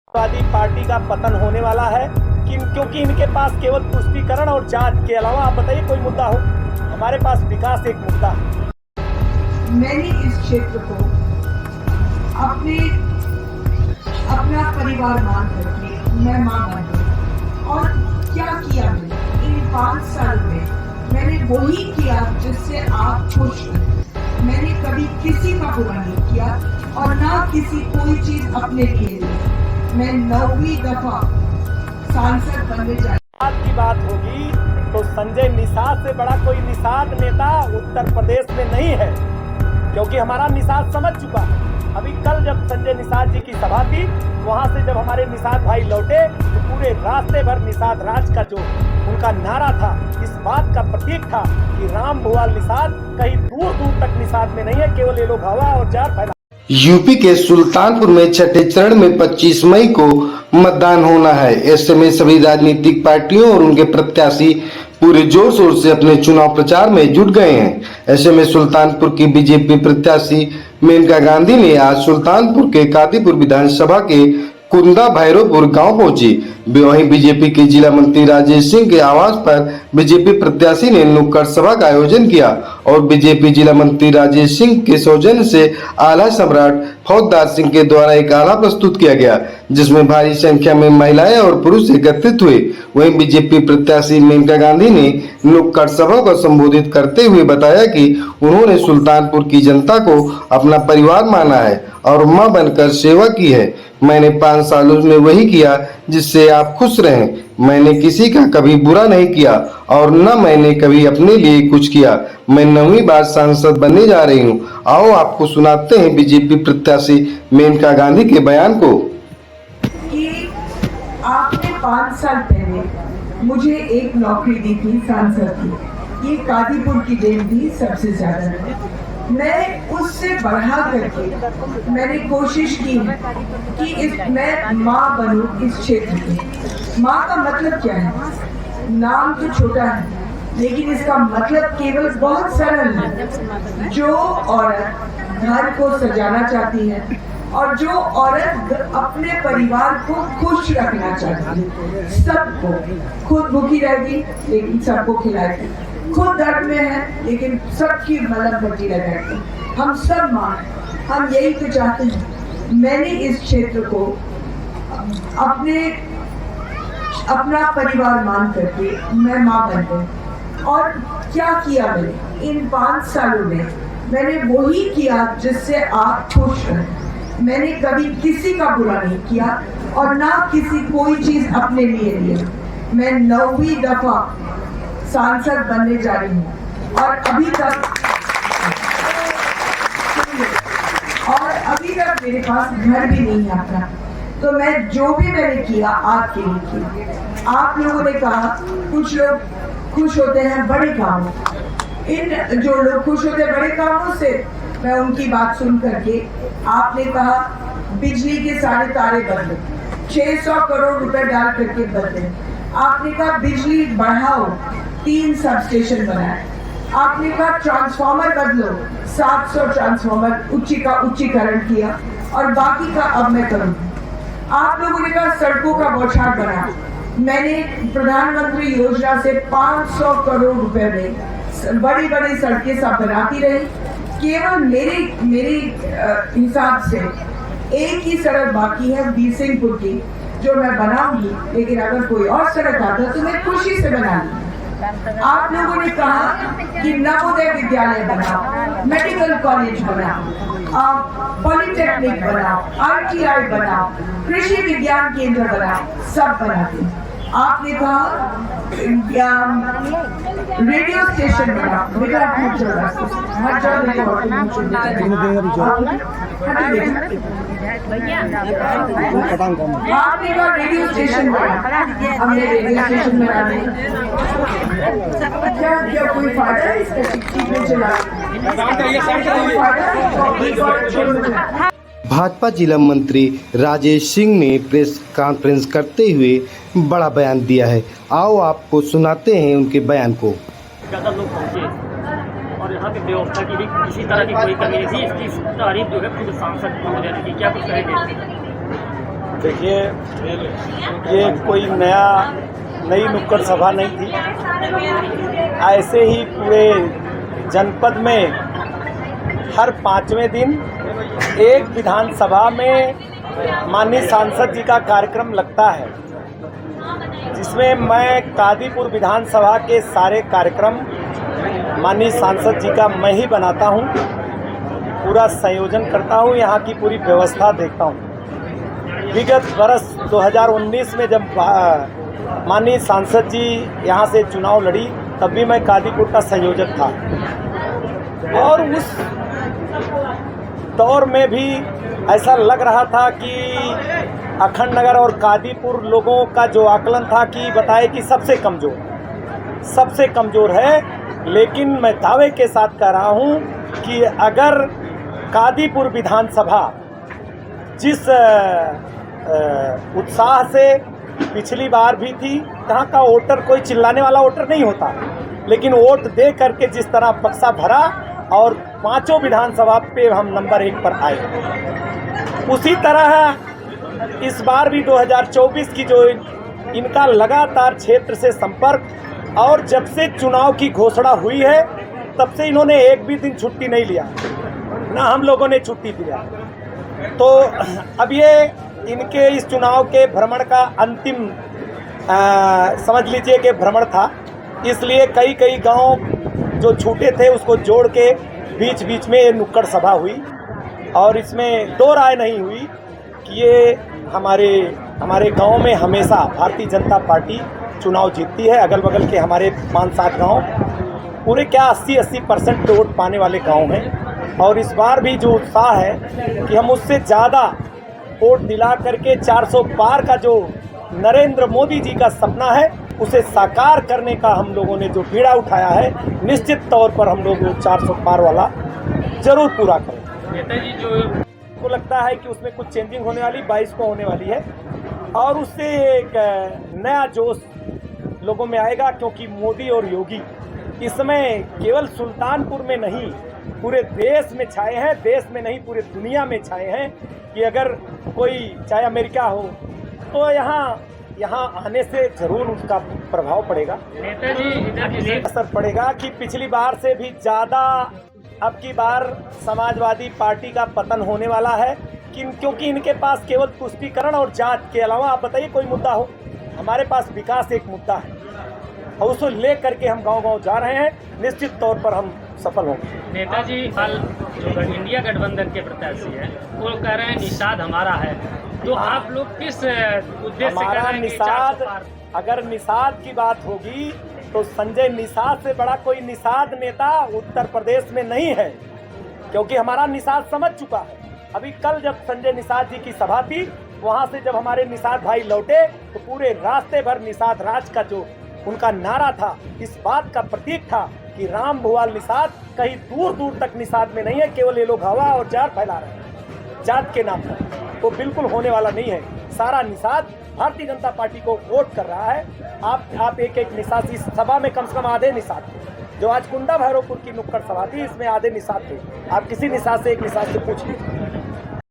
Samajwadi party का पतन होने वाला है क्योंकि इनके पास केवल तुष्टीकरण और जांच के अलावा आप बताइए कोई मुद्दा हो। हमारे पास विकास एक मुद्दा है। मैंने इस क्षेत्र को अपना परिवार मान करके मैं मां बन गई। और क्या किया मैंने इन 5 साल में? मैंने वही किया जिससे आप खुश हैं। मैंने कभी किसी का बुरा नहीं किया और ना किसी कोई चीज अपने लिए ली। मैं 9वीं दफा सांसद बनने जा आज की बात होगी तो संजय निषाद से बड़ा कोई निषाद नेता उत्तर प्रदेश में नहीं है, क्योंकि हमारा निषाद समझ चुका है। अभी कल जब संजय निषाद जी की सभा थी, वहां से जब हमारे निषाद भाई लौटे तो पूरे रास्ते भर निषाद राज का जो उनका नारा था, इस बात का प्रतीक था कि राम भुआल निषाद कहीं दूर दूर तक निषाद में नहीं है, केवल ये लोग हवा और जार फैला। यूपी के सुल्तानपुर में छठे चरण में 25 मई को मतदान होना है। ऐसे में सभी राजनीतिक पार्टियों और उनके प्रत्याशी पूरे जोर शोर से अपने चुनाव प्रचार में जुट गए हैं। ऐसे में सुल्तानपुर की बीजेपी प्रत्याशी मेनका गांधी ने आज सुल्तानपुर के कादीपुर विधानसभा के कुंदा भैरवपुर गांव पहुंची। वहीं बीजेपी के जिला मंत्री राजेश सिंह के आवास पर बीजेपी प्रत्याशी ने नुक्कड़ सभा का आयोजन किया और बीजेपी जिला मंत्री राजेश सिंह के सौजन्य से आला सम्राट फौजदार सिंह के द्वारा एक आला प्रस्तुत किया गया, जिसमें भारी संख्या में महिलाएं और पुरुष एकत्रित हुए। वहीं बीजेपी प्रत्याशी मेनका गांधी ने नुक्कड़ सभा को संबोधित करते हुए बताया कि उन्होंने सुल्तानपुर की जनता को अपना परिवार माना है और मां बनकर सेवा की है। मैंने 5 सालों में वही किया जिससे आप खुश रहें। मैंने किसी का कभी बुरा नहीं किया और न मैंने कभी अपने लिए कुछ किया। मैं 9वीं बार सांसद बनने जा रही हूं। आओ आपको सुनाते हैं बीजेपी प्रत्याशी मेनका गांधी के बयान को। कि आपने 5 साल पहले मुझे एक नौकरी दी थी सांसद की। ये कादीपुर की देन थी सबसे ज्यादा। मैं उससे बढ़ा करके मैंने कोशिश की है कि मैं माँ बनूं इस क्षेत्र की। माँ का मतलब क्या है? नाम तो छोटा है लेकिन इसका मतलब केवल बहुत सरल है। जो औरत घर को सजाना चाहती है और जो औरत अपने परिवार को खुश रखना चाहती है, सबको, खुद भूखी रहेगी लेकिन सबको खिलाएगी, खुद दर्द में है लेकिन सबकी मलहम पट्टी लगाएगी। हम सब मां हैं, हम यही तो चाहते हैं। मैंने इस क्षेत्र को अपना परिवार मान करके मैं मां बन गई। और क्या किया मैंने इन 5 सालों में? मैंने वही किया जिससे आप खुश रहे। मैंने कभी किसी का बुरा नहीं किया और ना किसी कोई चीज अपने लिए लिया। मैं 9वीं दफा सांसद बनने जा रही हूँ और अभी तक मेरे पास घर भी नहीं आता। तो मैं जो भी मैंने किया आपके लिए किया। आप लोगों ने कहा कुछ लोग खुश होते हैं बड़े कामों। इन जो लोग खुश होते हैं बड़े कामों से, मैं उनकी बात सुन करके, आपने कहा बिजली के सारे तारे बदले, 600 करोड़ रुपए डाल करके बदले। आपने कहा बिजली बढ़ाओ, 3 सब स्टेशन बनाए। आपने कहा ट्रांसफार्मर बदलो, 700 ट्रांसफार्मर उच्चीकरण किया और बाकी का अब मैं करूंगी। आप लोगों ने कहा सड़कों का बौछार बना। मैंने प्रधानमंत्री योजना से 500 करोड़ रुपए में बड़ी बड़ी सड़कें सब बनाती रही। केवल मेरे हिसाब से एक ही सड़क बाकी है बीसिंगपुर की, जो मैं बनाऊंगी, लेकिन अगर कोई और सड़क आता तो मैं खुशी से बना लूंगी। आप लोगों ने कहा कि नवोदय विद्यालय बनाओ, मेडिकल कॉलेज बनाओ, पॉलिटेक्निक बनाओ, ITI बनाओ, कृषि विज्ञान केंद्र बनाओ, सब बनाते। आपने कहा रेडियो स्टेशन बनाओ, बेटा हर जगह आपने कहा रेडियो स्टेशन बना। हमने रेडियो स्टेशन बनाने क्या कोई फायदा है इसका? चला भाजपा जिला मंत्री राजेश सिंह ने प्रेस कॉन्फ्रेंस करते हुए बड़ा बयान दिया है। आओ आपको सुनाते हैं उनके बयान को। ज़्यादा लोग पहुँचे और यहाँ की व्यवस्था की भी किसी तरह की कोई कमी नहीं थी। इसकी तारीफ जो है खुद सांसद महोदय ने की। क्या कुछ कहेंगे? देखिए, ये कोई नई नुक्कड़ सभा नहीं थी। ऐसे ही पूरे जनपद में हर 5वें दिन एक विधानसभा में माननीय सांसद जी का कार्यक्रम लगता है, जिसमें मैं कादीपुर विधानसभा के सारे कार्यक्रम माननीय सांसद जी का मैं ही बनाता हूँ, पूरा संयोजन करता हूँ, यहाँ की पूरी व्यवस्था देखता हूँ। विगत वर्ष 2019 में जब माननीय सांसद जी यहाँ से चुनाव लड़ी, तब भी मैं कादीपुर का संयोजक था और उस दौर में भी ऐसा लग रहा था कि अखंड नगर और कादीपुर लोगों का जो आकलन था कि बताए कि सबसे कमज़ोर है। लेकिन मैं दावे के साथ कह रहा हूँ कि अगर कादीपुर विधानसभा जिस उत्साह से पिछली बार भी थी, यहाँ का वोटर कोई चिल्लाने वाला वोटर नहीं होता, लेकिन वोट दे करके जिस तरह बक्सा भरा और 5 विधानसभा पे हम नंबर 1 पर आए, उसी तरह इस बार भी 2024 की जो इनका लगातार क्षेत्र से संपर्क और जब से चुनाव की घोषणा हुई है तब से इन्होंने एक भी दिन छुट्टी नहीं लिया, ना हम लोगों ने छुट्टी दिया। तो अब ये इनके इस चुनाव के भ्रमण का अंतिम समझ लीजिए कि भ्रमण था, इसलिए कई गांव जो छूटे थे उसको जोड़ के बीच में ये नुक्कड़ सभा हुई और इसमें दो राय नहीं हुई कि ये हमारे गांव में हमेशा भारतीय जनता पार्टी चुनाव जीतती है। अगल बगल के हमारे 5-7 गांव पूरे क्या 80% वोट पाने वाले गांव हैं और इस बार भी जो उत्साह है कि हम उससे ज़्यादा वोट दिला करके 400 पार का जो नरेंद्र मोदी जी का सपना है उसे साकार करने का हम लोगों ने जो बीड़ा उठाया है, निश्चित तौर पर हम लोग 400 पार वाला जरूर पूरा करें। नेताजी जो को लगता है कि उसमें कुछ चेंजिंग होने वाली 22 को होने वाली है और उससे एक नया जोश लोगों में आएगा, क्योंकि मोदी और योगी इस समय केवल सुल्तानपुर में नहीं पूरे देश में छाए हैं, देश में नहीं पूरे दुनिया में छाए हैं कि अगर कोई चाहे अमेरिका हो तो यहाँ आने से जरूर उसका प्रभाव पड़ेगा। नेताजी असर पड़ेगा कि पिछली बार से भी ज़्यादा अब की बार समाजवादी पार्टी का पतन होने वाला है, क्योंकि इनके पास केवल तुष्टीकरण और जात के अलावा आप बताइए कोई मुद्दा हो। हमारे पास विकास एक मुद्दा है और उसको ले करके हम गांव-गांव जा रहे हैं, निश्चित तौर पर हम सफल होंगे। नेताजी कल जो इंडिया गठबंधन के प्रत्याशी हैं वो कह रहे हैं निषाद हमारा है, तो आप लोग किस उद्देश्य से हमारा कह रहे हैं कि निषाद, 400 पार? अगर निषाद की बात होगी तो संजय निषाद से बड़ा कोई निषाद नेता उत्तर प्रदेश में नहीं है, क्योंकि हमारा निषाद समझ चुका है। अभी कल जब संजय निषाद जी की सभा थी, वहां से जब हमारे निषाद भाई लौटे तो पूरे रास्ते भर निषाद राज का जो उनका नारा था, इस बात का प्रतीक था कि राम भुवाल निषाद कहीं दूर तक निषाद में नहीं है, केवल ये लोग हवा और जात फैला रहे हैं जात के नाम पर, तो बिल्कुल होने वाला नहीं है। सारा निषाद भारतीय जनता पार्टी को वोट कर रहा है। आप एक निषाद, इस सभा में कम से कम आधे निषाद थे। जो आज कुंडा भैरवपुर की नुक्कड़ सभा थी, इसमें आधे निषाद थे। आप किसी निषाद से एक निषाद से पूछ लीजिए।